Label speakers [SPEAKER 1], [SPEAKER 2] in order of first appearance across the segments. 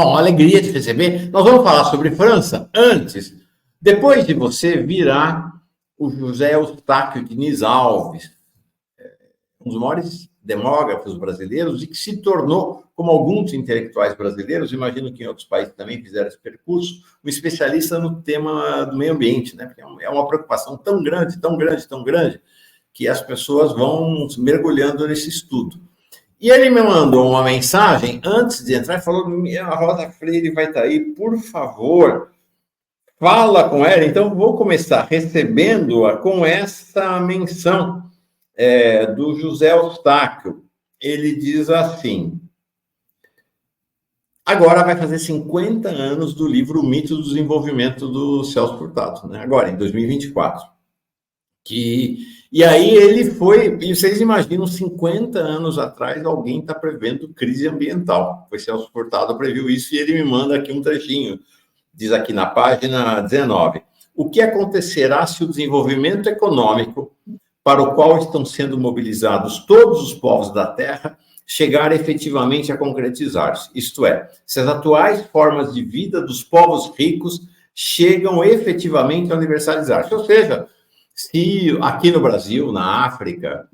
[SPEAKER 1] Bom, alegria de receber. Nós vamos falar sobre França antes. Depois de você virá o José Eustáquio Diniz Alves, um dos maiores demógrafos brasileiros e que se tornou, como alguns intelectuais brasileiros, imagino que em outros países também fizeram esse percurso, um especialista no tema do meio ambiente, né? Porque é uma preocupação tão grande, tão grande, tão grande, que as pessoas vão mergulhando nesse estudo. E ele me mandou uma mensagem antes de entrar e falou: a Rosa Freire vai estar aí, por favor, fala com ela. Então, vou começar recebendo-a com essa menção do José Eustáquio. Ele diz assim: agora vai fazer 50 anos do livro O Mito do Desenvolvimento do Celso Furtado, né? Agora, em 2024. E aí ele foi, e vocês imaginam, 50 anos atrás, alguém está prevendo crise ambiental. Foi Celso Furtado previu isso, e ele me manda aqui um trechinho. Diz aqui na página 19: o que acontecerá se o desenvolvimento econômico para o qual estão sendo mobilizados todos os povos da Terra chegar efetivamente a concretizar-se? Isto é, se as atuais formas de vida dos povos ricos chegam efetivamente a universalizar-se. Ou seja, se aqui no Brasil, na África,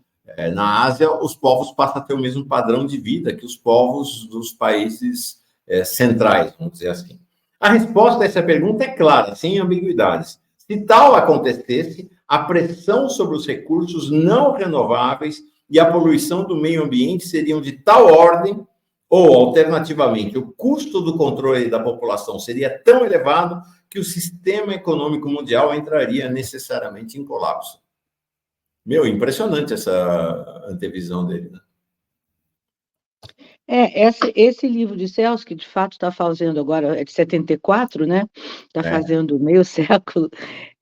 [SPEAKER 1] na Ásia, os povos passam a ter o mesmo padrão de vida que os povos dos países centrais, vamos dizer assim. A resposta a essa pergunta é clara, sem ambiguidades. Se tal acontecesse, a pressão sobre os recursos não renováveis e a poluição do meio ambiente seriam de tal ordem, ou, alternativamente, o custo do controle da população seria tão elevado que o sistema econômico mundial entraria necessariamente em colapso. Impressionante essa antevisão dele, né?
[SPEAKER 2] Esse livro de Celso, que de fato está fazendo agora, é de 74, né? Está fazendo meio século.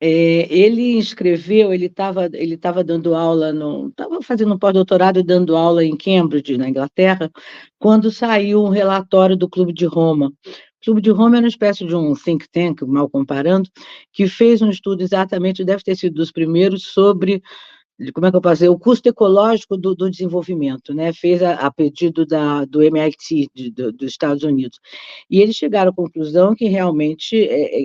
[SPEAKER 2] Ele escreveu, ele estava dando aula, estava fazendo um pós-doutorado e dando aula em Cambridge, na Inglaterra, quando saiu um relatório do Clube de Roma. O Clube de Roma é uma espécie de um think tank, mal comparando, que fez um estudo exatamente, deve ter sido dos primeiros, sobre como é que eu posso dizer, o custo ecológico do desenvolvimento, né? Fez a pedido do MIT, dos Estados Unidos. E eles chegaram à conclusão que realmente,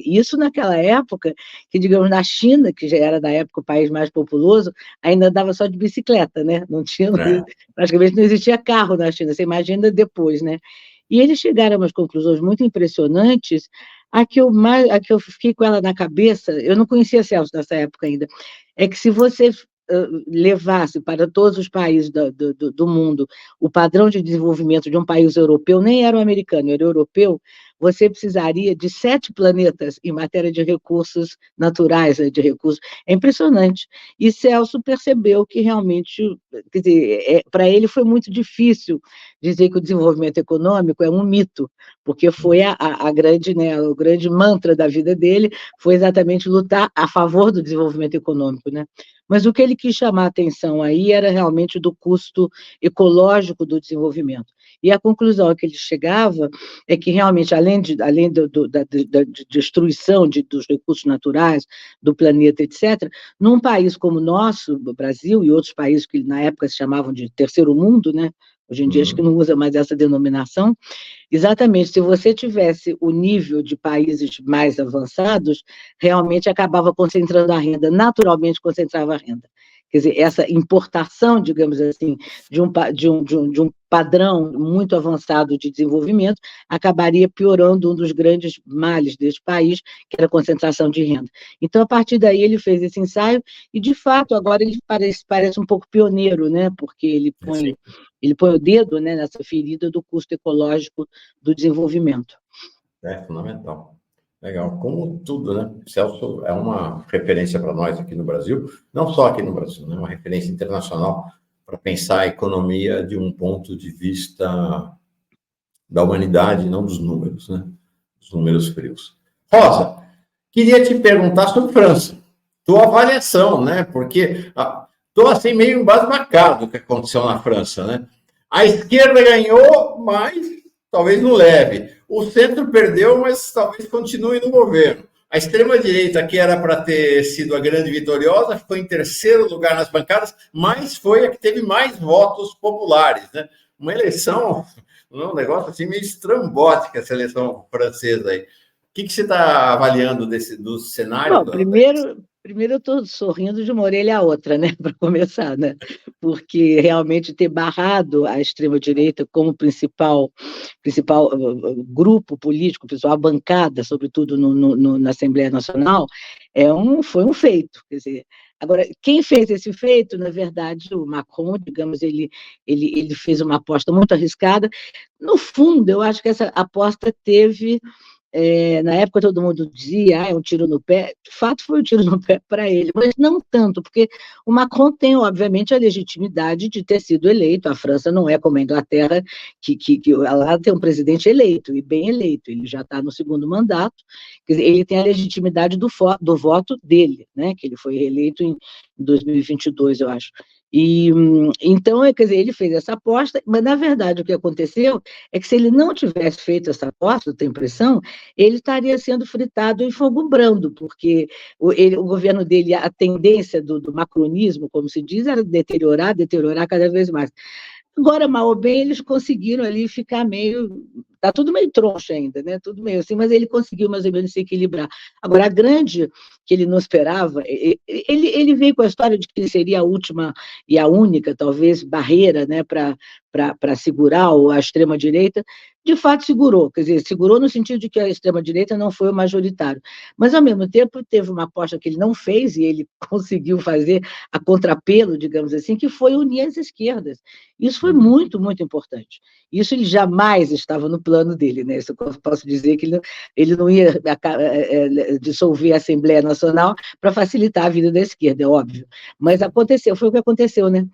[SPEAKER 2] isso naquela época, que digamos na China, que já era da época o país mais populoso, ainda andava só de bicicleta, né? Não tinha, praticamente não existia carro na China, você imagina depois, né? E eles chegaram a umas conclusões muito impressionantes, a que eu fiquei com ela na cabeça, eu não conhecia Celso nessa época ainda, é que se você levasse para todos os países do mundo o padrão de desenvolvimento de um país europeu, nem era o americano, era o europeu, você precisaria de 7 planetas em matéria de recursos naturais, de recursos. É impressionante. E Celso percebeu que realmente, quer dizer, para ele foi muito difícil dizer que o desenvolvimento econômico é um mito, porque foi a grande, né, o grande mantra da vida dele, foi exatamente lutar a favor do desenvolvimento econômico, né? Mas o que ele quis chamar a atenção aí era realmente do custo ecológico do desenvolvimento. E a conclusão a que ele chegava é que realmente, além da destruição dos recursos naturais, do planeta, etc., num país como o nosso, o Brasil, e outros países que na época se chamavam de terceiro mundo, né? Hoje em dia acho que não usa mais essa denominação. Exatamente, se você tivesse o nível de países mais avançados, realmente acabava concentrando a renda, naturalmente concentrava a renda. Quer dizer, essa importação, digamos assim, de um padrão muito avançado de desenvolvimento, acabaria piorando um dos grandes males deste país, que era a concentração de renda. Então, a partir daí, ele fez esse ensaio, e, de fato, agora ele parece um pouco pioneiro, né? Porque ele põe o dedo, né, nessa ferida do custo ecológico do desenvolvimento.
[SPEAKER 1] É fundamental. Legal. Como tudo, né? Celso é uma referência para nós aqui no Brasil, não só aqui no Brasil, né? Uma referência internacional para pensar a economia de um ponto de vista da humanidade, não dos números, né? Dos números frios. Rosa, queria te perguntar sobre França. Tua avaliação, né? Porque estou assim meio embasbacado do que aconteceu na França, né? A esquerda ganhou, mas talvez não leve. O centro perdeu, mas talvez continue no governo. A extrema-direita, que era para ter sido a grande vitoriosa, ficou em terceiro lugar nas bancadas, mas foi a que teve mais votos populares, né? Uma eleição um negócio assim meio estrambótico a seleção francesa aí. O que você está avaliando do cenário?
[SPEAKER 2] Bom, primeiro eu estou sorrindo de uma orelha à outra, né, para começar, né, porque realmente ter barrado a extrema-direita como principal grupo político, principal bancada, sobretudo na Assembleia Nacional, foi um feito. Quer dizer, agora, quem fez esse feito, na verdade, o Macron, digamos, ele fez uma aposta muito arriscada. No fundo, eu acho que essa aposta teve na época todo mundo dizia, é um tiro no pé, de fato foi um tiro no pé para ele, mas não tanto, porque o Macron tem, obviamente, a legitimidade de ter sido eleito, a França não é como a Inglaterra, que lá tem um presidente eleito, e bem eleito, ele já está no segundo mandato, quer dizer, ele tem a legitimidade do voto dele, né, que ele foi reeleito em 2022, eu acho. E, então, quer dizer, ele fez essa aposta, mas, na verdade, o que aconteceu é que se ele não tivesse feito essa aposta, eu tenho a impressão, ele estaria sendo fritado em fogo brando, porque o governo dele, a tendência do macronismo, como se diz, era deteriorar cada vez mais. Agora, mal ou bem, eles conseguiram ali ficar meio. Está tudo meio troncho ainda, né? Tudo meio assim, mas ele conseguiu mais ou menos se equilibrar. Agora, a grande que ele não esperava, ele veio com a história de que ele seria a última e a única, talvez, barreira, né, para segurar a extrema-direita. De fato, segurou, quer dizer, segurou no sentido de que a extrema-direita não foi o majoritário. Mas, ao mesmo tempo, teve uma aposta que ele não fez, e ele conseguiu fazer a contrapelo, digamos assim, que foi unir as esquerdas. Isso foi muito, muito importante. Isso ele jamais estava no plano dele, né? Isso eu posso dizer que ele não ia dissolver a Assembleia Nacional para facilitar a vida da esquerda, é óbvio. Mas aconteceu, foi o que aconteceu, né?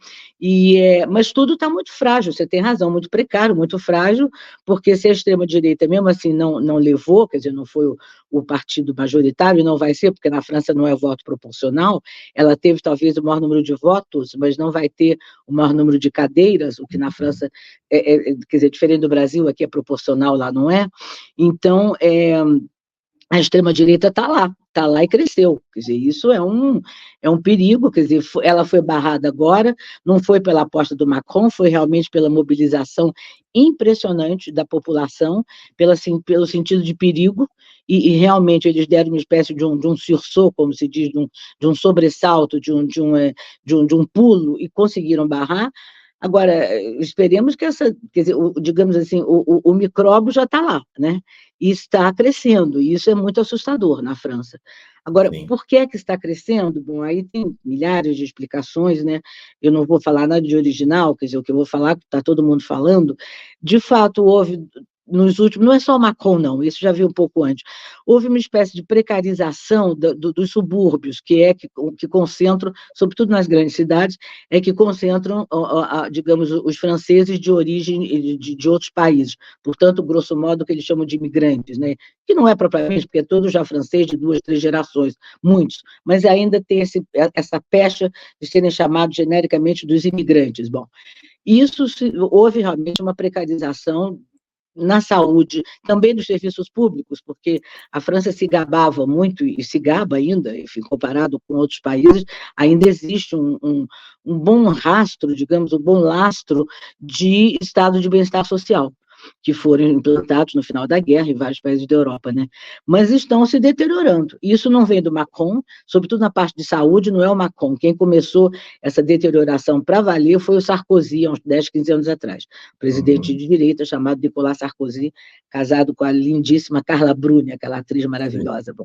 [SPEAKER 2] Mas tudo está muito frágil, você tem razão, muito precário, muito frágil, porque se a extrema-direita mesmo assim não levou, quer dizer, não foi o partido majoritário, e não vai ser, porque na França não é voto proporcional, ela teve talvez o maior número de votos, mas não vai ter o maior número de cadeiras, o que na França, quer dizer, diferente do Brasil, aqui é proporcional, lá não é. Então, a extrema-direita está lá e cresceu. Quer dizer, isso é um perigo, quer dizer, ela foi barrada agora, não foi pela aposta do Macron, foi realmente pela mobilização impressionante da população, pelo sentido de perigo, e realmente eles deram uma espécie de um sursaut, como se diz, de um sobressalto, de um pulo, e conseguiram barrar. Agora, esperemos que quer dizer, digamos assim, o micróbio já está lá, né? E está crescendo, e isso é muito assustador na França. Agora,
[SPEAKER 1] Sim.
[SPEAKER 2] por que está crescendo? Bom, aí tem milhares de explicações, né? Eu não vou falar nada de original, quer dizer, o que eu vou falar, está todo mundo falando. De fato, houve nos últimos, não é só o Macron, não, isso já vi um pouco antes, houve uma espécie de precarização dos subúrbios, que concentram, sobretudo nas grandes cidades, que concentram, digamos, os franceses de origem de outros países, portanto, grosso modo, o que eles chamam de imigrantes, né? Que não é propriamente, porque é todo já francês de 2, 3 gerações, muitos, mas ainda tem essa pecha de serem chamados genericamente dos imigrantes. Bom, houve realmente uma precarização na saúde, também dos serviços públicos, porque a França se gabava muito, e se gaba ainda, enfim, comparado com outros países, ainda existe um bom rastro, digamos, um bom lastro de estado de bem-estar social, que foram implantados no final da guerra em vários países da Europa, né? Mas estão se deteriorando. Isso não vem do Macron, sobretudo na parte de saúde, não é o Macron. Quem começou essa deterioração para valer foi o Sarkozy, há uns 10, 15 anos atrás. Presidente de direita, chamado Nicolas Sarkozy, casado com a lindíssima Carla Bruni, aquela atriz maravilhosa. Bom,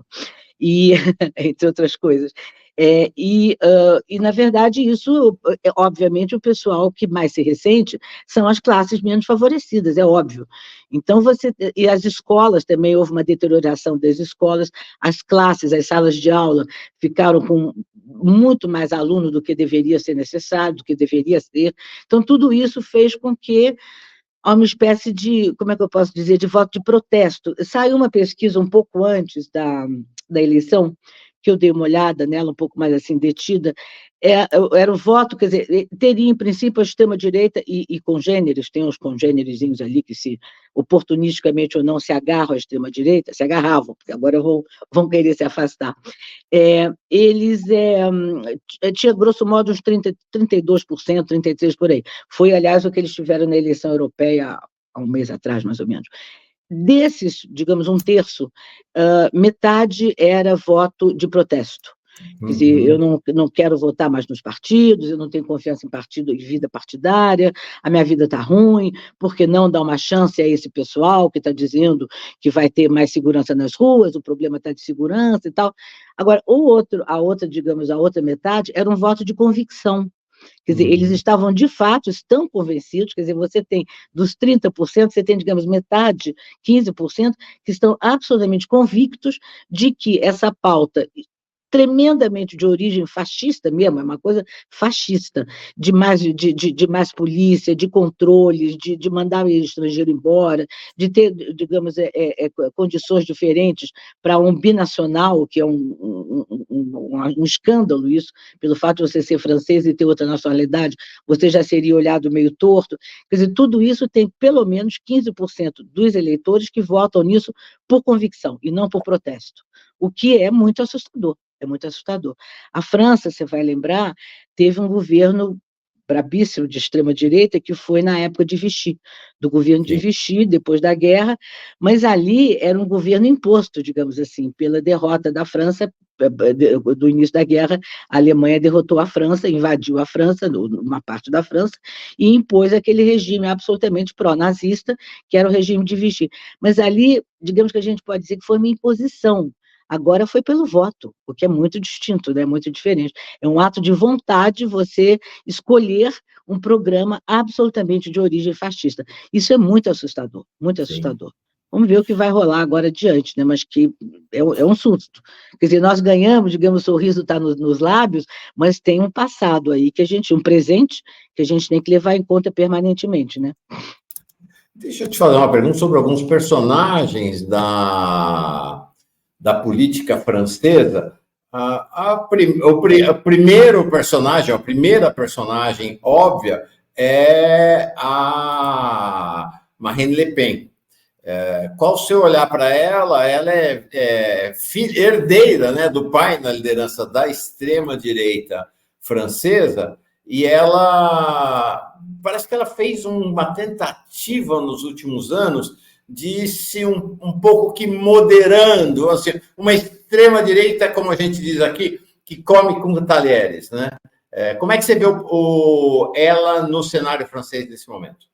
[SPEAKER 2] entre outras coisas. Na verdade, isso, obviamente, o pessoal que mais se ressente são as classes menos favorecidas, é óbvio. Então, e as escolas também, houve uma deterioração das escolas, as classes, as salas de aula ficaram com muito mais aluno do que deveria ser necessário, do que deveria ser. Então, tudo isso fez com que há uma espécie de, como é que eu posso dizer, de voto de protesto. Saiu uma pesquisa um pouco antes da eleição, que eu dei uma olhada nela, um pouco mais assim, detida, era o voto, quer dizer, teria em princípio a extrema-direita e congêneres, tem uns congênerezinhos ali que oportunisticamente ou não, se agarram à extrema-direita, se agarravam, porque agora vão querer se afastar. Eles tinha grosso modo uns 32%, 33% por aí. Foi, aliás, o que eles tiveram na eleição europeia há um mês atrás, mais ou menos. Desses, digamos, um terço, metade era voto de protesto. Quer dizer, eu não quero votar mais nos partidos, eu não tenho confiança em partido e vida partidária, a minha vida está ruim, por que não dar uma chance a esse pessoal que está dizendo que vai ter mais segurança nas ruas, o problema está de segurança e tal. Agora, digamos, a outra metade era um voto de convicção. Quer dizer, eles estavam, de fato, estão convencidos, quer dizer, você tem, dos 30%, você tem, digamos, metade, 15%, que estão absolutamente convictos de que essa pauta tremendamente de origem fascista mesmo, é uma coisa fascista, de mais polícia, de controles, de mandar o estrangeiro embora, de ter, digamos, condições diferentes para um binacional, que é um escândalo isso, pelo fato de você ser francês e ter outra nacionalidade, você já seria olhado meio torto. Quer dizer, tudo isso tem pelo menos 15% dos eleitores que votam nisso por convicção e não por protesto, o que é muito assustador. É muito assustador. A França, você vai lembrar, teve um governo brabíssimo de extrema-direita, que foi na época de Vichy, do governo de Vichy, depois da guerra, mas ali era um governo imposto, digamos assim, pela derrota da França, do início da guerra, a Alemanha derrotou a França, invadiu a França, uma parte da França, e impôs aquele regime absolutamente pró-nazista, que era o regime de Vichy. Mas ali, digamos que a gente pode dizer que foi uma imposição. Agora foi pelo voto, o que é muito distinto, né? Muito diferente. É um ato de vontade você escolher um programa absolutamente de origem fascista. Isso é muito assustador, muito assustador. Vamos ver o que vai rolar agora adiante, né? Mas que é um susto. Quer dizer, nós ganhamos, digamos, o sorriso está nos lábios, mas tem um passado aí, um presente, que a gente tem que levar em conta permanentemente, né?
[SPEAKER 1] Deixa eu te fazer uma pergunta sobre alguns personagens da política francesa. O primeiro personagem, a primeira personagem óbvia é a Marine Le Pen. Qual o seu olhar para ela? Ela é herdeira, né, do pai na liderança da extrema-direita francesa, e ela parece que ela fez uma tentativa nos últimos anos de se um pouco que moderando, assim, uma extrema-direita, como a gente diz aqui, que come com talheres, né? Como é que você vê ela no cenário francês nesse momento?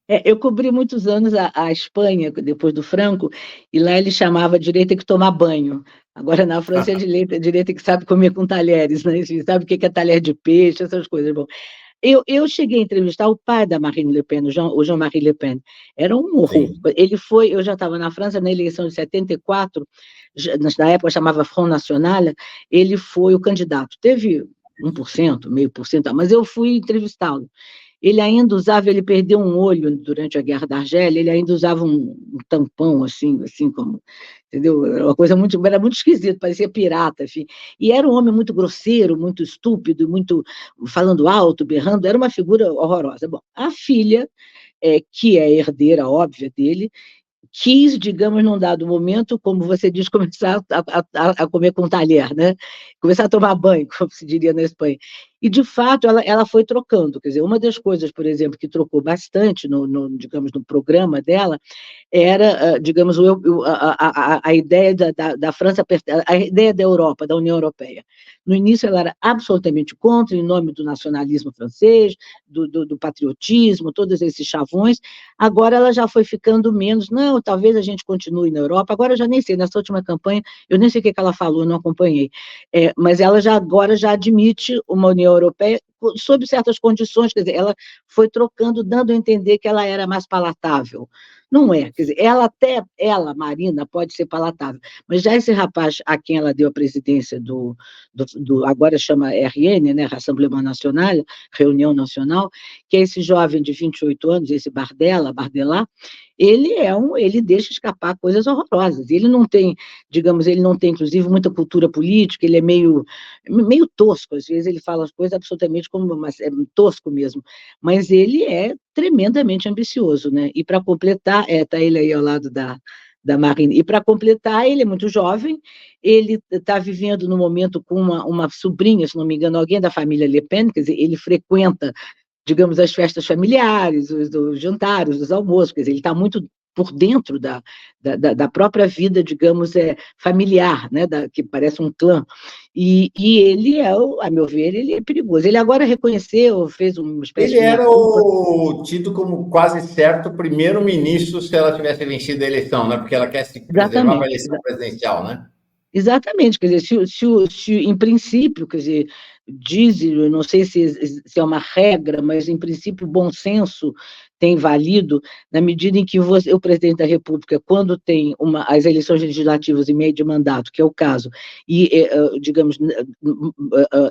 [SPEAKER 2] Eu cobri muitos anos a Espanha, depois do Franco, e lá ele chamava a direita que toma banho. Agora, na França, é a direita que sabe comer com talheres, né? Sabe o que é talher de peixe, essas coisas. Bom, eu cheguei a entrevistar o pai da Marine Le Pen, o Jean-Marie Le Pen. Era um horror. Eu já estava na França na eleição de 74, na época chamava Front National, ele foi o candidato. Teve 1%, 0,5%, mas eu fui entrevistá-lo. Ele perdeu um olho durante a Guerra da Argélia, ele ainda usava um tampão, assim como, entendeu? Era muito esquisito, parecia pirata, enfim. E era um homem muito grosseiro, muito estúpido, muito falando alto, berrando, era uma figura horrorosa. Bom, a filha, que é a herdeira óbvia dele, quis, digamos, num dado momento, como você diz, começar a comer com talher, né? Começar a tomar banho, como se diria na Espanha. E, de fato, ela foi trocando. Quer dizer, uma das coisas, por exemplo, que trocou bastante digamos, no programa dela, era, digamos, a ideia da França, a ideia da Europa, da União Europeia. No início, ela era absolutamente contra, em nome do nacionalismo francês, do patriotismo, todos esses chavões. Agora ela já foi ficando menos, não, talvez a gente continue na Europa. Agora eu já nem sei, nessa última campanha, eu nem sei o que ela falou, não acompanhei. Mas ela agora já admite uma União Europeia sob certas condições, quer dizer, ela foi trocando, dando a entender que ela era mais palatável. Não é, quer dizer, ela, Marina, pode ser palatável, mas já esse rapaz a quem ela deu a presidência agora chama RN, né, Rassemblement National, Reunião Nacional, que é esse jovem de 28 anos, esse Bardella, ele deixa escapar coisas horrorosas. Ele não tem, digamos, inclusive, muita cultura política, ele é meio tosco, às vezes ele fala as coisas absolutamente mas é tosco mesmo, mas ele é tremendamente ambicioso, né? E para completar, está ele aí ao lado da Marine, e para completar, ele é muito jovem, ele está vivendo no momento com uma sobrinha, se não me engano, alguém da família Le Pen, quer dizer, ele frequenta digamos, as festas familiares, os jantares, os almoços, quer dizer, ele está muito por dentro da própria vida, digamos, familiar, né, que parece um clã. E ele a meu ver, ele é perigoso. Ele agora reconheceu, fez uma espécie
[SPEAKER 1] Ele
[SPEAKER 2] de
[SPEAKER 1] era
[SPEAKER 2] meia-culpa.
[SPEAKER 1] o tido como quase certo primeiro-ministro se ela tivesse vencido a eleição, né? Porque ela quer se preservar para a
[SPEAKER 2] Exatamente,
[SPEAKER 1] eleição presidencial, né?
[SPEAKER 2] exatamente, quer dizer, em princípio, quer dizer, dizem, eu não sei se é uma regra, mas em princípio o bom senso tem valido na medida em que o presidente da República, quando tem as eleições legislativas em meio de mandato, que é o caso, e, digamos,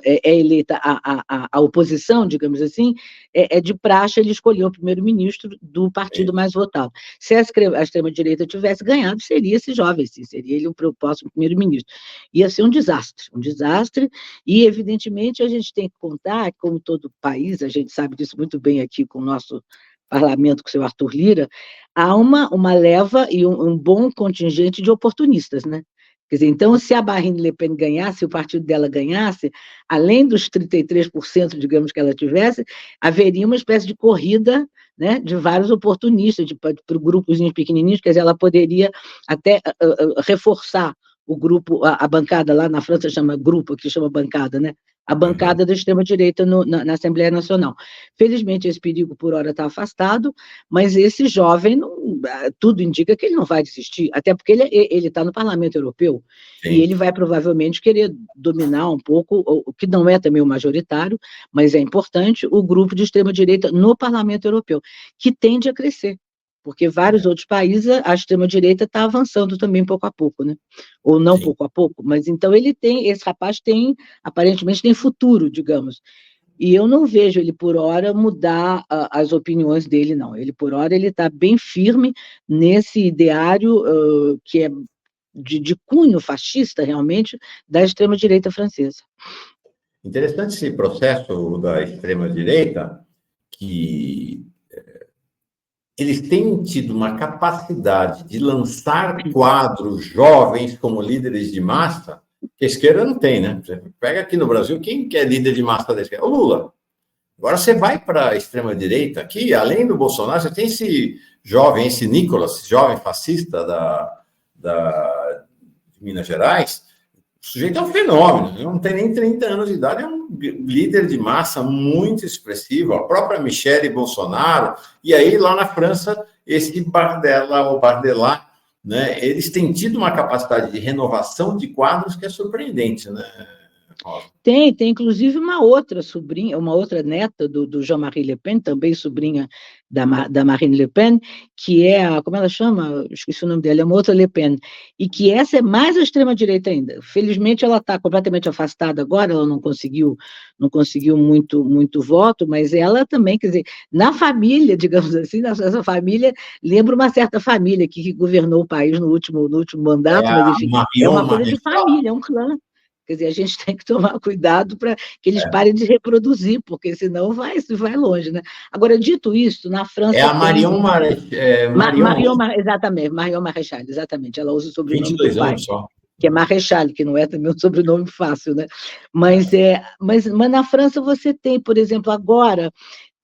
[SPEAKER 2] é eleita a oposição, digamos assim, é de praxe ele escolher o primeiro-ministro do partido mais votado. Se a extrema-direita tivesse ganhado, seria esse jovem, sim, seria ele o próximo primeiro-ministro. Ia ser um desastre, e, evidentemente, a gente tem que contar, como todo país, a gente sabe disso muito bem aqui com o nosso parlamento, com o seu Arthur Lira, há uma leva e um bom contingente de oportunistas, né? Quer dizer, então, se a Marine Le Pen ganhasse, se o partido dela ganhasse, além dos 33%, digamos, que ela tivesse, haveria uma espécie de corrida, né, de vários oportunistas, para grupos pequenininhos, quer dizer, ela poderia até reforçar o grupo, a bancada lá na França chama grupo, aqui chama bancada, né? A bancada da extrema-direita na Assembleia Nacional. Felizmente, esse perigo, por hora, está afastado, mas esse jovem, tudo indica que ele não vai desistir, até porque ele está no Parlamento Europeu, e ele vai provavelmente querer dominar um pouco, o que não é também o majoritário, mas é importante, o grupo de extrema-direita no Parlamento Europeu, que tende a crescer, porque vários outros países, a extrema-direita está avançando também pouco a pouco, né? Ou não
[SPEAKER 1] Sim.
[SPEAKER 2] pouco a pouco, mas então esse rapaz aparentemente tem futuro, digamos. E eu não vejo ele, por hora, mudar as opiniões dele, não. Ele, por hora, ele está bem firme nesse ideário que é de cunho fascista, realmente, da extrema-direita francesa.
[SPEAKER 1] Interessante esse processo da extrema-direita, que eles têm tido uma capacidade de lançar quadros jovens como líderes de massa, que a esquerda não tem, né? Você pega aqui no Brasil, quem que é líder de massa da esquerda? O Lula. Agora você vai para a extrema-direita aqui, além do Bolsonaro, você tem esse jovem, esse Nicolas, jovem fascista de Minas Gerais. O sujeito é um fenômeno, não tem nem 30 anos de idade, é um líder de massa muito expressivo, a própria Michelle Bolsonaro, e aí lá na França, esse Bardella, né, eles têm tido uma capacidade de renovação de quadros que é surpreendente, né, Rosa?
[SPEAKER 2] Tem inclusive uma outra sobrinha, uma outra neta do Jean-Marie Le Pen, também sobrinha da Marine Le Pen, que é como ela chama? Esqueci o nome dela, é uma outra Le Pen, e que essa é mais à extrema-direita ainda. Felizmente ela está completamente afastada agora, ela não conseguiu muito voto, mas ela também, quer dizer, na família, digamos assim, essa família lembra uma certa família que governou o país no último mandato, mas enfim, é uma coisa de família, é um clã. Quer dizer, a gente tem que tomar cuidado para que eles parem de reproduzir, porque senão vai longe, né? Agora, dito isso, na França
[SPEAKER 1] É a
[SPEAKER 2] tem... Exatamente, Marion Maréchal, exatamente, ela usa o sobrenome do
[SPEAKER 1] 22
[SPEAKER 2] pai,
[SPEAKER 1] anos só.
[SPEAKER 2] que é Maréchal, que não é também um sobrenome fácil, né? Mas na França você tem, por exemplo, agora...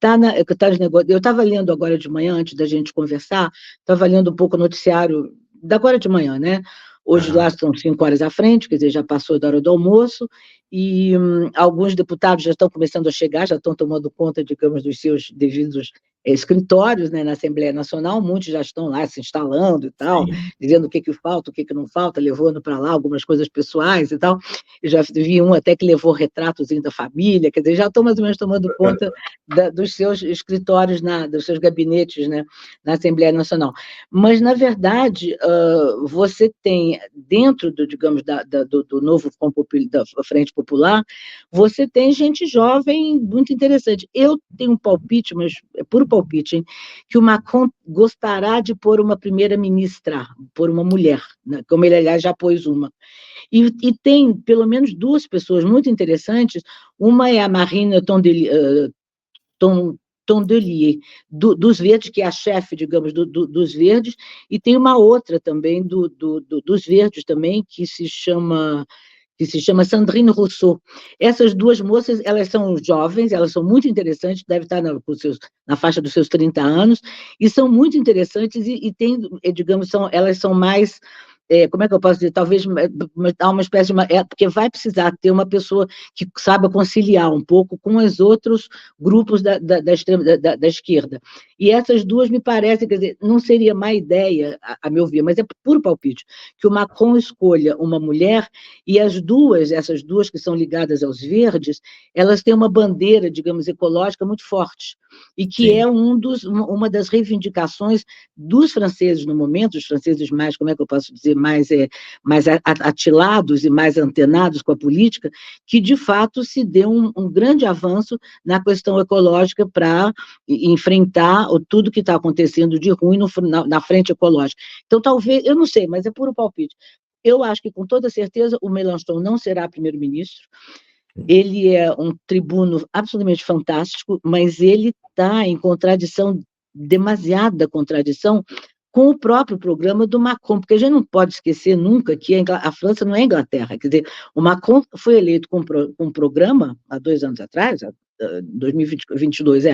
[SPEAKER 2] Eu estava lendo agora de manhã, antes da gente conversar, estava lendo um pouco o noticiário da agora de manhã, né? Hoje lá são 5 horas à frente, quer dizer, já passou da hora do almoço, e alguns deputados já estão começando a chegar, já estão tomando conta, digamos, dos seus devidos escritórios, né, na Assembleia Nacional, muitos já estão lá se instalando e tal, dizendo o que falta, o que não falta, levando para lá algumas coisas pessoais e tal. Eu já vi um até que levou retratozinho da família, quer dizer, já estão mais ou menos tomando conta dos seus escritórios, dos seus gabinetes, né, na Assembleia Nacional. Mas, na verdade, você tem, dentro digamos, do novo da Frente Popular, você tem gente jovem muito interessante. Eu tenho um palpite, mas é puro palpite, hein, que o Macron gostará de pôr uma primeira-ministra, pôr uma mulher, né, como ele, aliás, já pôs uma. E tem, pelo menos, duas pessoas muito interessantes. Uma é a Marine Tondelier, dos Verdes, que é a chefe, digamos, dos Verdes, e tem uma outra também dos Verdes também, que se chama que se chama Sandrine Rousseau. Essas duas moças, elas são jovens, elas são muito interessantes, devem estar na faixa dos seus 30 anos, e são muito interessantes e têm, digamos, elas são mais... como é que eu posso dizer? Talvez há uma espécie de... porque vai precisar ter uma pessoa que saiba conciliar um pouco com os outros grupos da esquerda. E essas duas me parecem, quer dizer, não seria má ideia, a meu ver, mas é puro palpite, que o Macron escolha uma mulher e essas duas que são ligadas aos verdes, elas têm uma bandeira, digamos, ecológica muito forte, e que é uma das reivindicações dos franceses no momento, os franceses mais, como é que eu posso dizer, mais atilados e mais antenados com a política, que, de fato, se deu um grande avanço na questão ecológica para enfrentar tudo que está acontecendo de ruim na frente ecológica. Então, talvez, eu não sei, mas é puro palpite. Eu acho que, com toda certeza, o Mélenchon não será primeiro-ministro. Ele é um tribuno absolutamente fantástico, mas ele está em contradição, demasiada contradição, com o próprio programa do Macron, porque a gente não pode esquecer nunca que a França não é a Inglaterra, quer dizer, o Macron foi eleito com um programa, há 2 anos atrás, 2022,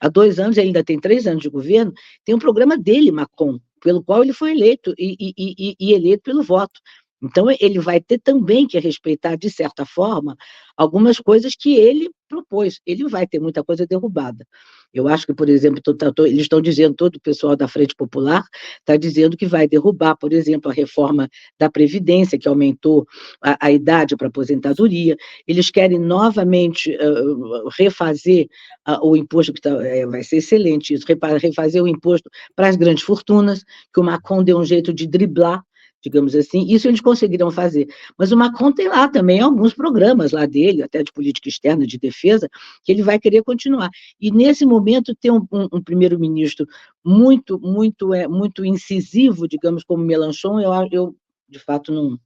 [SPEAKER 2] há 2 anos, e ainda tem 3 anos de governo, tem um programa dele, Macron, pelo qual ele foi eleito, e eleito pelo voto. Então, ele vai ter também que respeitar, de certa forma, algumas coisas que ele propôs. Ele vai ter muita coisa derrubada. Eu acho que, por exemplo, eles estão dizendo, todo o pessoal da Frente Popular está dizendo que vai derrubar, por exemplo, a reforma da Previdência, que aumentou a idade para aposentadoria. Eles querem novamente refazer o imposto, que vai ser excelente isso, refazer o imposto para as grandes fortunas, que o Macron deu um jeito de driblar, digamos assim, isso eles conseguiram fazer. Mas o Macron tem lá também alguns programas lá dele, até de política externa, de defesa, que ele vai querer continuar. E, nesse momento, ter um primeiro-ministro muito incisivo, digamos, como Mélenchon, eu de fato,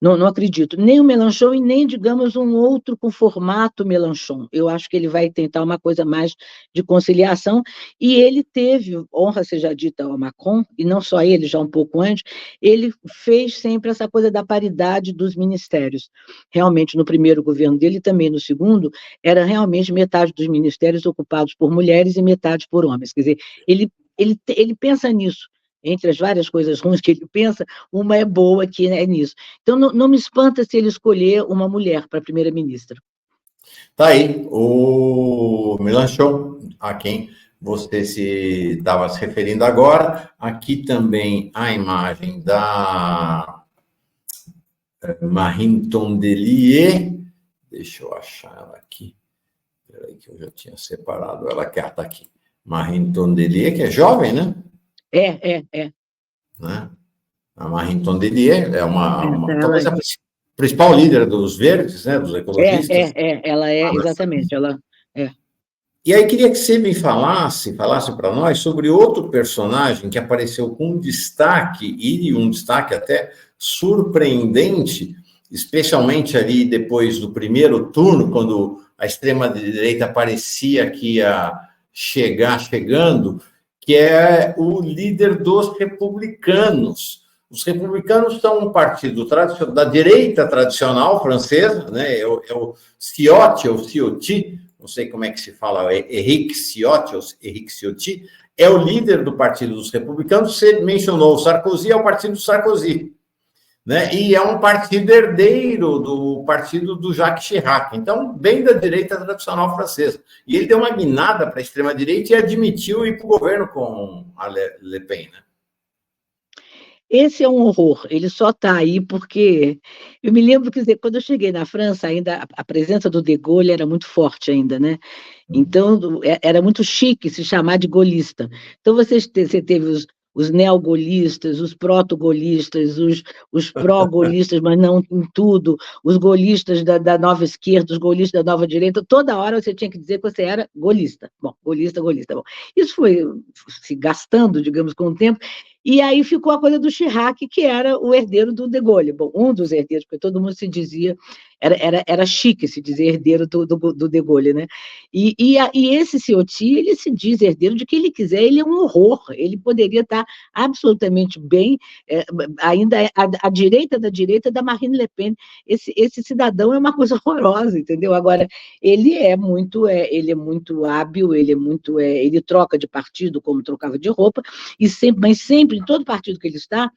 [SPEAKER 2] não acredito. Nem o Mélenchon e nem, digamos, um outro com formato Mélenchon. Eu acho que ele vai tentar uma coisa mais de conciliação, e ele teve, honra seja dita ao Macron, e não só ele, já um pouco antes, ele fez sempre essa coisa da paridade dos ministérios. Realmente, no primeiro governo dele, e também no segundo, era realmente metade dos ministérios ocupados por mulheres e metade por homens. Quer dizer, ele pensa nisso. Entre as várias coisas ruins que ele pensa, uma é boa, que é nisso. Então, não me espanta se ele escolher uma mulher para primeira-ministra.
[SPEAKER 1] Tá aí, o Mélenchon, a quem você estava se referindo agora. Aqui também a imagem da Marine Tondelier. Deixa eu achar ela aqui. Peraí, que eu já tinha separado ela, que está aqui. Marine Tondelier, que é jovem, né?
[SPEAKER 2] É.
[SPEAKER 1] Né? A Marine Tondelier talvez a principal líder dos verdes, né, dos ecologistas.
[SPEAKER 2] Ela é, exatamente, ela é.
[SPEAKER 1] E aí queria que você me falasse para nós sobre outro personagem que apareceu com um destaque até surpreendente, especialmente ali depois do primeiro turno, quando a extrema-direita parecia que ia chegando, que é o líder dos republicanos. Os republicanos são um partido da direita tradicional francesa, né? É o Ciotti, não sei como é que se fala, Éric Ciotti, é o líder do Partido dos Republicanos. Você mencionou o Sarkozy, é o partido do Sarkozy, né? E é um partido herdeiro do partido do Jacques Chirac, então, bem da direita tradicional francesa. E ele deu uma guinada para a extrema-direita e admitiu ir para o governo com a Le Pen, né?
[SPEAKER 2] Esse é um horror, ele só está aí porque... Eu me lembro que, quando eu cheguei na França, ainda a presença do de Gaulle era muito forte ainda, né? Então, era muito chique se chamar de golista. Então, você teve os neogolistas, os proto-golistas, os pró-golistas, mas não em tudo, os golistas da nova esquerda, os golistas da nova direita, toda hora você tinha que dizer que você era golista. Bom, golista. Bom, isso foi se gastando, digamos, com o tempo, E aí ficou a coisa do Chirac, que era o herdeiro do De Gaulle. Bom, um dos herdeiros, porque todo mundo se dizia, era chique se dizer herdeiro do De Gaulle, né? E esse Ciotti, ele se diz herdeiro de quem ele quiser, ele é um horror, ele poderia estar absolutamente bem, ainda à direita da Marine Le Pen. Esse cidadão é uma coisa horrorosa, entendeu? Agora, ele é muito hábil, ele troca de partido como trocava de roupa, mas sempre, em todo partido que ele está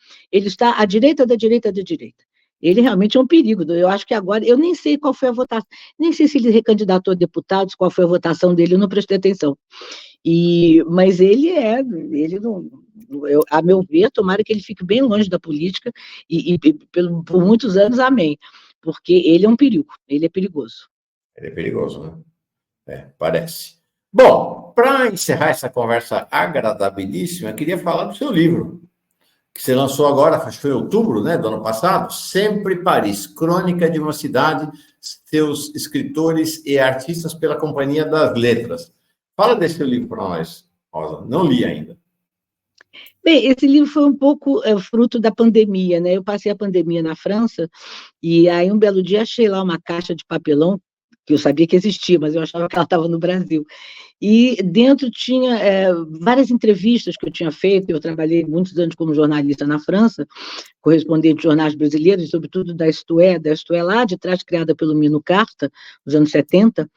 [SPEAKER 2] à direita da direita da direita. Ele realmente é um perigo. Eu acho que agora, eu nem sei qual foi a votação, nem sei se ele recandidatou a deputado, qual foi a votação dele, eu não prestei atenção. Mas ele não, a meu ver, tomara que ele fique bem longe da política, por muitos anos, amém, porque ele é um perigo, ele é perigoso.
[SPEAKER 1] Ele é perigoso, né? Parece. Bom, para encerrar essa conversa agradabilíssima, eu queria falar do seu livro, que você lançou agora, acho que foi em outubro, né, do ano passado, Sempre Paris, Crônica de uma Cidade, seus escritores e artistas pela Companhia das Letras. Fala desse livro para nós, Rosa. Não li ainda.
[SPEAKER 2] Bem, esse livro foi um pouco fruto da pandemia, né? Eu passei a pandemia na França, e aí um belo dia achei lá uma caixa de papelão, que eu sabia que existia, mas eu achava que ela estava no Brasil. E dentro tinha várias entrevistas que eu tinha feito. Eu trabalhei muitos anos como jornalista na França, correspondente de jornais brasileiros, sobretudo da Isto É lá de trás, criada pelo Mino Carta, nos anos 70,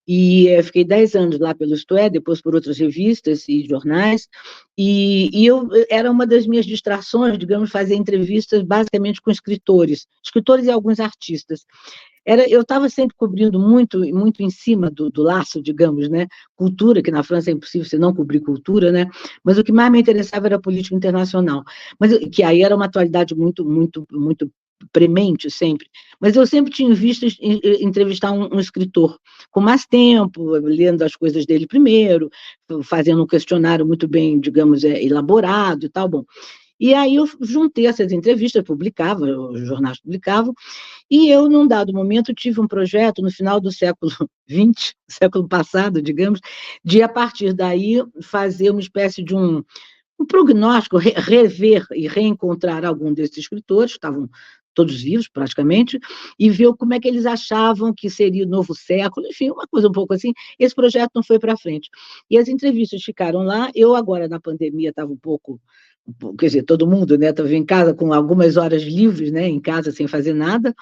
[SPEAKER 2] e fiquei 10 anos lá pelo Isto É, depois por outras revistas e jornais, e era uma das minhas distrações, digamos, fazer entrevistas basicamente com escritores e alguns artistas. Eu estava sempre cobrindo muito, muito em cima do laço, digamos, né? Cultura, que na França é impossível você não cobrir cultura, né? Mas o que mais me interessava era a política internacional, mas que aí era uma atualidade muito, muito, muito premente sempre. Mas eu sempre tinha visto entrevistar um escritor com mais tempo, lendo as coisas dele primeiro, fazendo um questionário muito bem, digamos, elaborado e tal, bom. E aí eu juntei essas entrevistas, publicava, os jornais publicavam, e eu, num dado momento, tive um projeto no final do século XX, século passado, digamos, de, a partir daí, fazer uma espécie de um prognóstico, rever e reencontrar algum desses escritores, que estavam todos vivos, praticamente, e ver como é que eles achavam que seria o novo século, enfim, uma coisa um pouco assim. Esse projeto não foi para frente. E as entrevistas ficaram lá. Eu, agora, na pandemia, estava um pouco, quer dizer, todo mundo, né, estava em casa com algumas horas livres, né, em casa sem fazer nada,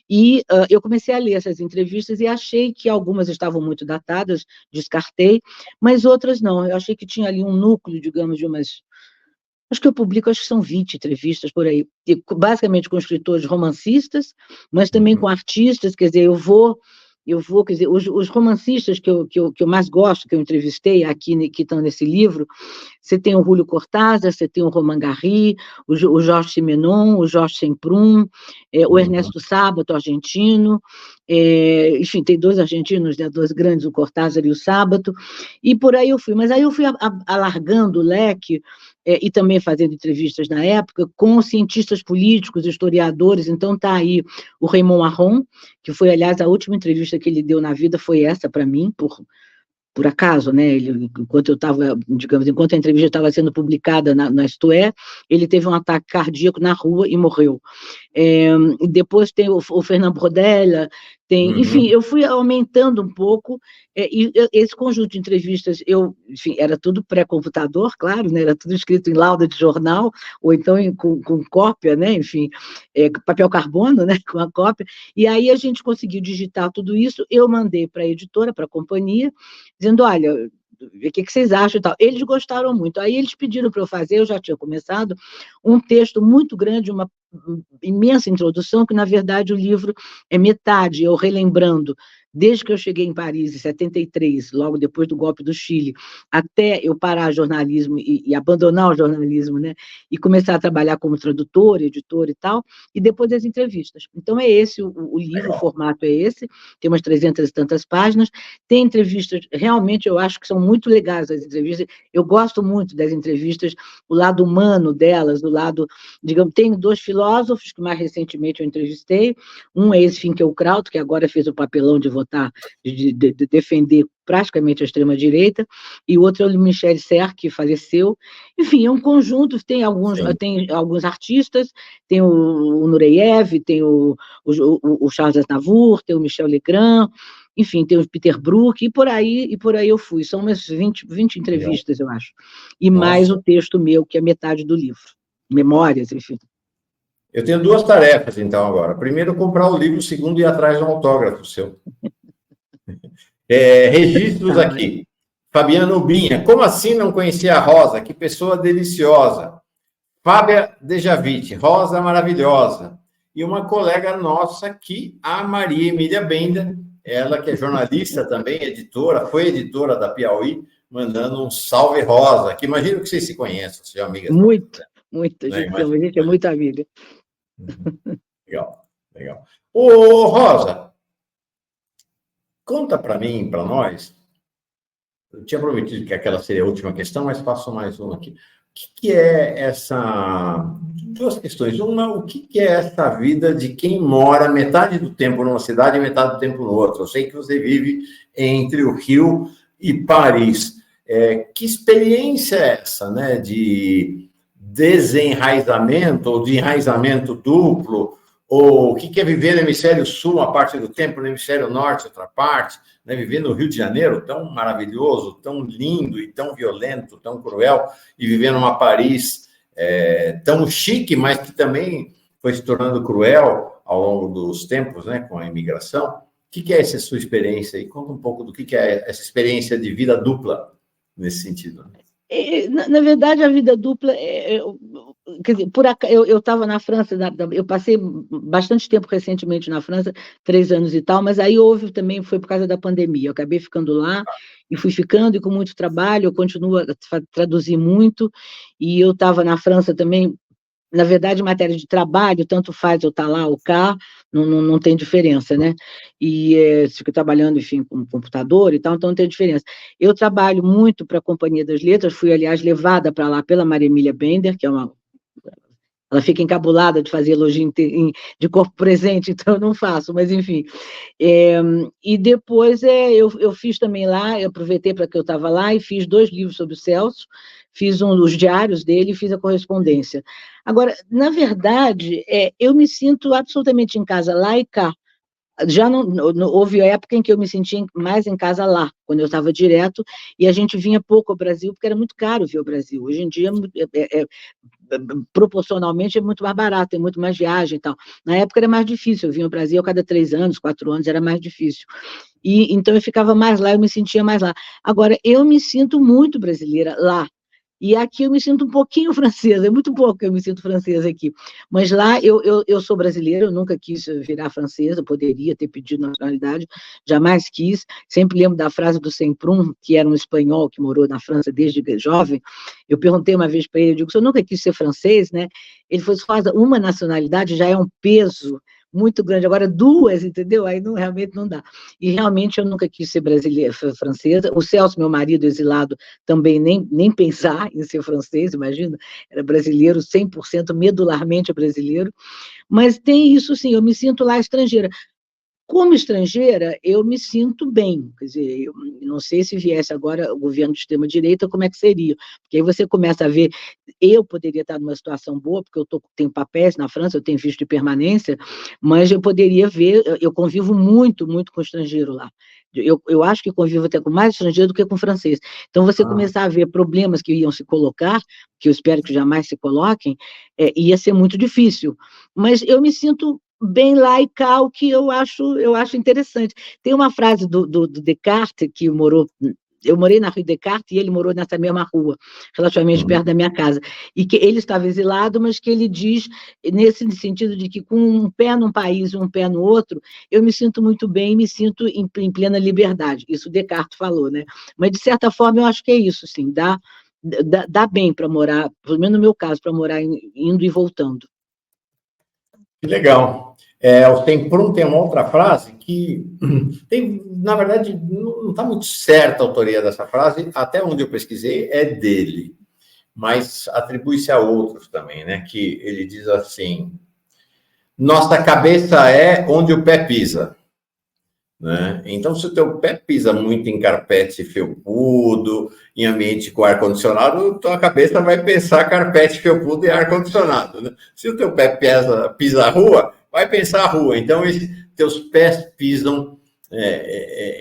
[SPEAKER 2] e eu comecei a ler essas entrevistas e achei que algumas estavam muito datadas, descartei, mas outras não. Eu achei que tinha ali um núcleo, digamos, de umas... Acho que eu publico, acho que são 20 entrevistas por aí, basicamente com escritores romancistas, mas também com artistas. Quer dizer, quer dizer, os romancistas que eu mais gosto, que eu entrevistei aqui, que estão nesse livro, você tem o Julio Cortázar, você tem o Romain Gary, o Jorge Simenon, o Jorge Semprún, o Ernesto Sábato, argentino, enfim, tem dois argentinos, né, dois grandes, o Cortázar e o Sábato, e por aí eu fui. Mas aí eu fui alargando o leque, e também fazendo entrevistas na época com cientistas políticos, historiadores. Então está aí o Raymond Aron, que foi, aliás, a última entrevista que ele deu na vida foi essa para mim, por acaso, né? Enquanto eu estava, digamos, enquanto a entrevista estava sendo publicada na Isto É, ele teve um ataque cardíaco na rua e morreu. Depois tem o Fernand Braudel, enfim, eu fui aumentando um pouco, e esse conjunto de entrevistas, enfim, era tudo pré-computador, claro, né? Era tudo escrito em lauda de jornal, ou então com cópia, né? Enfim, papel carbono, né? Com a cópia, e aí a gente conseguiu digitar tudo isso. Eu mandei para a editora, para a companhia, dizendo, olha, o que vocês acham e tal. Eles gostaram muito. Aí eles pediram para eu fazer, eu já tinha começado, um texto muito grande, uma imensa introdução, que, na verdade, o livro é metade, eu relembrando, desde que eu cheguei em Paris, em 73, logo depois do golpe do Chile, até eu parar jornalismo e abandonar o jornalismo, né, e começar a trabalhar como tradutor, editor e tal, e depois as entrevistas. Então, é esse o livro, o formato é esse, tem umas 300 e tantas páginas, tem entrevistas, realmente eu acho que são muito legais as entrevistas, eu gosto muito das entrevistas, o lado humano delas, o lado, digamos, tem dois filósofos que mais recentemente eu entrevistei, um é esse Finkielkraut, que agora fez o papelão de votar, de defender praticamente à extrema-direita, e o outro é o Michel Serres, que faleceu. Enfim, é um conjunto, tem alguns artistas, tem o Nureyev, tem o Charles Aznavour, tem o Michel Legrand, enfim, tem o Peter Brook, e por aí eu fui. São umas 20 entrevistas, eu acho. E mais o texto meu, que é metade do livro. Memórias, enfim.
[SPEAKER 1] Eu tenho 2 tarefas, então, agora. Primeiro, comprar o livro. Segundo, ir atrás de um autógrafo seu. Registros aqui. Fabiano Binha. Como assim não conhecia a Rosa? Que pessoa deliciosa. Fábia Dejavite. Rosa maravilhosa. E uma colega nossa aqui, a Maria Emília Benda, ela que é jornalista também, editora, foi editora da Piauí, mandando um salve, Rosa, que imagino que vocês se conheçam, sejam amigas.
[SPEAKER 2] Muito, a gente é muito amiga.
[SPEAKER 1] Legal. Ô, Rosa, conta para mim, para nós, eu tinha prometido que aquela seria a última questão, mas faço mais uma aqui. O que é essa... 2 questões. Uma, o que é essa vida de quem mora metade do tempo numa cidade e metade do tempo no outro? Eu sei que você vive entre o Rio e Paris. Que experiência é essa, né? De desenraizamento ou de enraizamento duplo? Ou o que é viver no hemisfério sul uma parte do tempo, no hemisfério norte outra parte? Né? Viver no Rio de Janeiro, tão maravilhoso, tão lindo e tão violento, tão cruel, e viver numa Paris tão chique, mas que também foi se tornando cruel ao longo dos tempos, né, com a imigração. O que é essa sua experiência? E conta um pouco do que é essa experiência de vida dupla nesse sentido.
[SPEAKER 2] Na verdade, a vida dupla, quer dizer, eu estava na França, eu passei bastante tempo recentemente na França, 3 anos e tal, mas aí também foi por causa da pandemia, eu acabei ficando lá, e fui ficando, e com muito trabalho, eu continuo a traduzir muito, e eu estava na França também, na verdade, em matéria de trabalho, tanto faz eu estar lá ou cá, não tem diferença, né? E fico trabalhando, enfim, com computador e tal, então não tem diferença. Eu trabalho muito para a Companhia das Letras, fui, aliás, levada para lá pela Maria Emília Bender, que é ela fica encabulada de fazer elogio de corpo presente, então eu não faço, mas enfim. E depois eu fiz também lá, eu aproveitei para que eu estava lá e fiz 2 livros sobre o Celso, fiz os diários dele e fiz a correspondência. Agora, na verdade, eu me sinto absolutamente em casa lá e cá. Já houve a época em que eu me sentia mais em casa lá, quando eu estava direto, e a gente vinha pouco ao Brasil, porque era muito caro vir ao Brasil. Hoje em dia, proporcionalmente, é muito mais barato, tem muito mais viagem e tal. Na época era mais difícil, eu vinha ao Brasil a cada 3 anos, 4 anos, era mais difícil. E então eu ficava mais lá, eu me sentia mais lá. Agora, eu me sinto muito brasileira lá. E aqui eu me sinto um pouquinho francesa, é muito pouco que eu me sinto francesa aqui. Mas lá eu sou brasileira, eu nunca quis virar francesa, poderia ter pedido nacionalidade, jamais quis. Sempre lembro da frase do Semprún, que era um espanhol que morou na França desde jovem. Eu perguntei uma vez para ele, eu digo, o senhor nunca quis ser francês, né? Ele falou, uma nacionalidade já é um peso muito grande, agora 2, entendeu? Aí realmente não dá. E realmente eu nunca quis ser brasileira, francesa. O Celso, meu marido exilado, também nem pensar em ser francês, imagina, era brasileiro, 100% medularmente brasileiro. Mas tem isso sim, eu me sinto lá estrangeira. Como estrangeira, eu me sinto bem, quer dizer, eu não sei se viesse agora o governo de extrema-direita, como é que seria, porque aí você começa a ver, eu poderia estar numa situação boa, porque tenho papéis na França, eu tenho visto de permanência, mas eu poderia ver, eu convivo muito, muito com estrangeiro lá, eu acho que convivo até com mais estrangeiro do que com francês, então você começar a ver problemas que iam se colocar, que eu espero que jamais se coloquem, ia ser muito difícil, mas eu me sinto bem lá e cá, o que eu acho interessante. Tem uma frase do Descartes, que eu morei na Rue Descartes e ele morou nessa mesma rua, relativamente perto da minha casa, e que ele estava exilado, mas que ele diz, nesse sentido de que com um pé num país e um pé no outro, eu me sinto muito bem, me sinto em plena liberdade. Isso Descartes falou, né? Mas, de certa forma, eu acho que é isso, sim, dá bem para morar, pelo menos no meu caso, para morar indo e voltando.
[SPEAKER 1] Que legal. O Semprún tem uma outra frase que na verdade, não está muito certa a autoria dessa frase, até onde eu pesquisei, é dele, mas atribui-se a outros também, né? Que ele diz assim: nossa cabeça é onde o pé pisa. né? Então, se o teu pé pisa muito em carpete felpudo, em ambiente com ar-condicionado, tua cabeça vai pensar carpete felpudo e ar-condicionado, né? Se o teu pé pisa a rua, vai pensar a rua. Então, teus pés pisam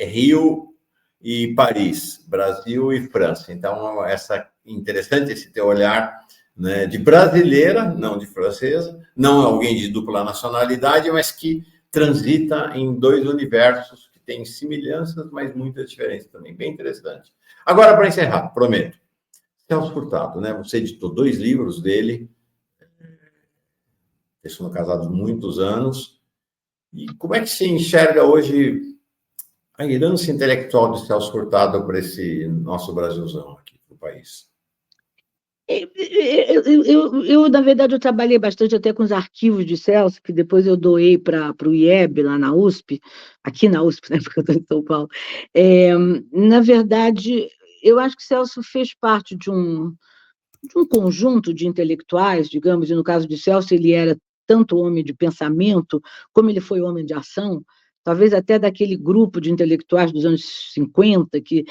[SPEAKER 1] Rio e Paris, Brasil e França. Então, interessante esse teu olhar, né, de brasileira, não de francesa, não alguém de dupla nacionalidade, mas que transita em dois universos que têm semelhanças, mas muitas diferenças também. Bem interessante. Agora, para encerrar, prometo. Celso Furtado, né? Você editou 2 livros dele, eles foram casados muitos anos. E como é que se enxerga hoje a herança intelectual de Celso Furtado para esse nosso Brasilzão aqui, para o país?
[SPEAKER 2] Na verdade, eu trabalhei bastante até com os arquivos de Celso, que depois eu doei para o IEB, lá na USP, aqui na USP, né, porque eu estou em São Paulo. Na verdade, eu acho que Celso fez parte de um conjunto de intelectuais, digamos, e no caso de Celso, ele era tanto homem de pensamento, como ele foi homem de ação, talvez até daquele grupo de intelectuais dos anos 50, que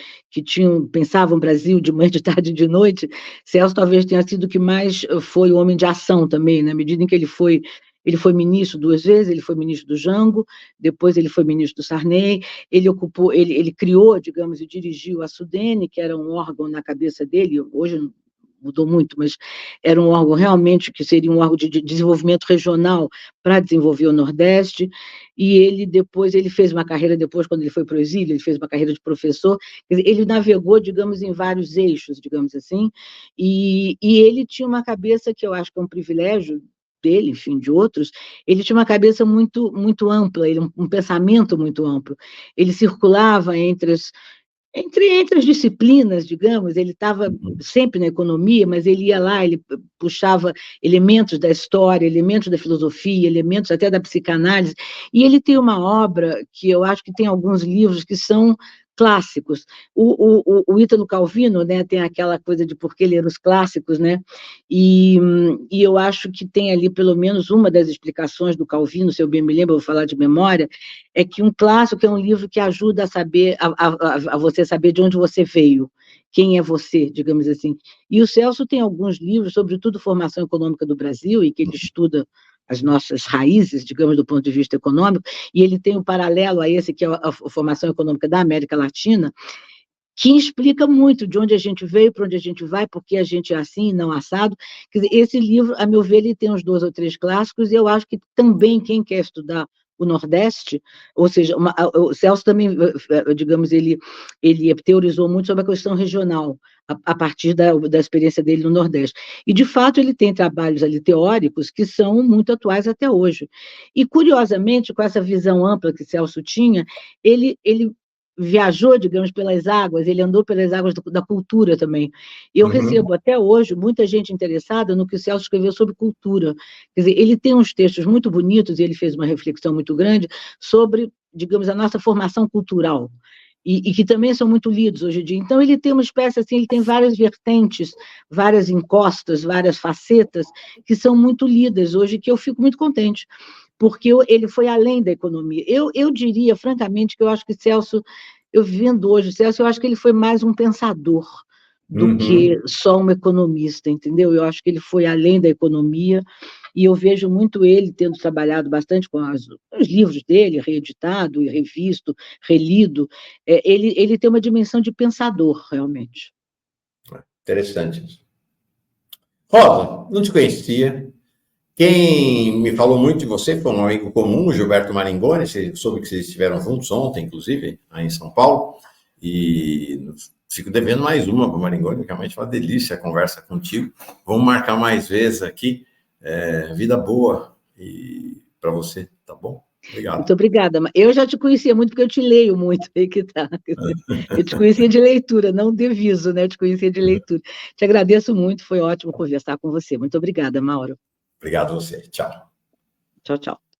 [SPEAKER 2] pensavam o Brasil de manhã, de tarde e de noite. Celso talvez tenha sido o que mais foi homem de ação também, na medida em que ele foi ministro 2 vezes, ele foi ministro do Jango, depois ele foi ministro do Sarney, ele criou, digamos, e dirigiu a Sudene, que era um órgão na cabeça dele, hoje mudou muito, mas era um órgão realmente que seria um órgão de desenvolvimento regional para desenvolver o Nordeste, e ele fez uma carreira depois, quando ele foi para o exílio, ele fez uma carreira de professor, ele navegou, digamos, em vários eixos, digamos assim, e ele tinha uma cabeça que eu acho que é um privilégio dele, enfim, de outros, ele tinha uma cabeça muito, muito ampla, um pensamento muito amplo, ele circulava entre as disciplinas, digamos, ele estava sempre na economia, mas ele ia lá, ele puxava elementos da história, elementos da filosofia, elementos até da psicanálise, e ele tem uma obra que eu acho que tem alguns livros que são clássicos. O Ítalo Calvino, né, tem aquela coisa de por que ler os clássicos, né, e eu acho que tem ali pelo menos uma das explicações do Calvino, se eu bem me lembro, eu vou falar de memória, é que um clássico é um livro que ajuda a saber, a você saber de onde você veio, quem é você, digamos assim. E o Celso tem alguns livros, sobretudo Formação Econômica do Brasil, e que ele estuda as nossas raízes, digamos, do ponto de vista econômico, e ele tem um paralelo a esse, que é a Formação Econômica da América Latina, que explica muito de onde a gente veio, para onde a gente vai, por que a gente é assim, não assado. Quer dizer, esse livro, a meu ver, ele tem uns 2 ou 3 clássicos, e eu acho que também quem quer estudar o Nordeste, ou seja, o Celso também, digamos, ele teorizou muito sobre a questão regional, a partir da experiência dele no Nordeste. E, de fato, ele tem trabalhos ali teóricos que são muito atuais até hoje. E, curiosamente, com essa visão ampla que Celso tinha, ele viajou, digamos, pelas águas, ele andou pelas águas da cultura também. Eu recebo até hoje muita gente interessada no que o Celso escreveu sobre cultura. Quer dizer, ele tem uns textos muito bonitos, e ele fez uma reflexão muito grande sobre, digamos, a nossa formação cultural, e que também são muito lidos hoje em dia. Então, ele tem uma espécie, assim, ele tem várias vertentes, várias encostas, várias facetas, que são muito lidas hoje, que eu fico muito contente, porque ele foi além da economia. Eu diria, francamente, que eu acho que Celso, eu vendo hoje Celso, eu acho que ele foi mais um pensador do que só um economista, entendeu? Eu acho que ele foi além da economia, e eu vejo muito ele tendo trabalhado bastante com os livros dele, reeditado, revisto, relido. Ele tem uma dimensão de pensador, realmente.
[SPEAKER 1] Interessante. Rosa, não te conhecia. Quem me falou muito de você foi um amigo comum, o Gilberto Maringoni. Soube que vocês estiveram juntos ontem, inclusive, aí em São Paulo. E fico devendo mais uma para o Maringoni, realmente foi uma delícia a conversa contigo. Vamos marcar mais vezes aqui. Vida boa para você, tá bom? Obrigado.
[SPEAKER 2] Muito obrigada. Eu já te conhecia muito, porque eu te leio muito, aí que tá. Eu te conhecia de leitura, não de viso, né? Eu te conhecia de leitura. Te agradeço muito, foi ótimo conversar com você. Muito obrigada, Mauro.
[SPEAKER 1] Obrigado a você. Tchau.
[SPEAKER 2] Tchau, tchau.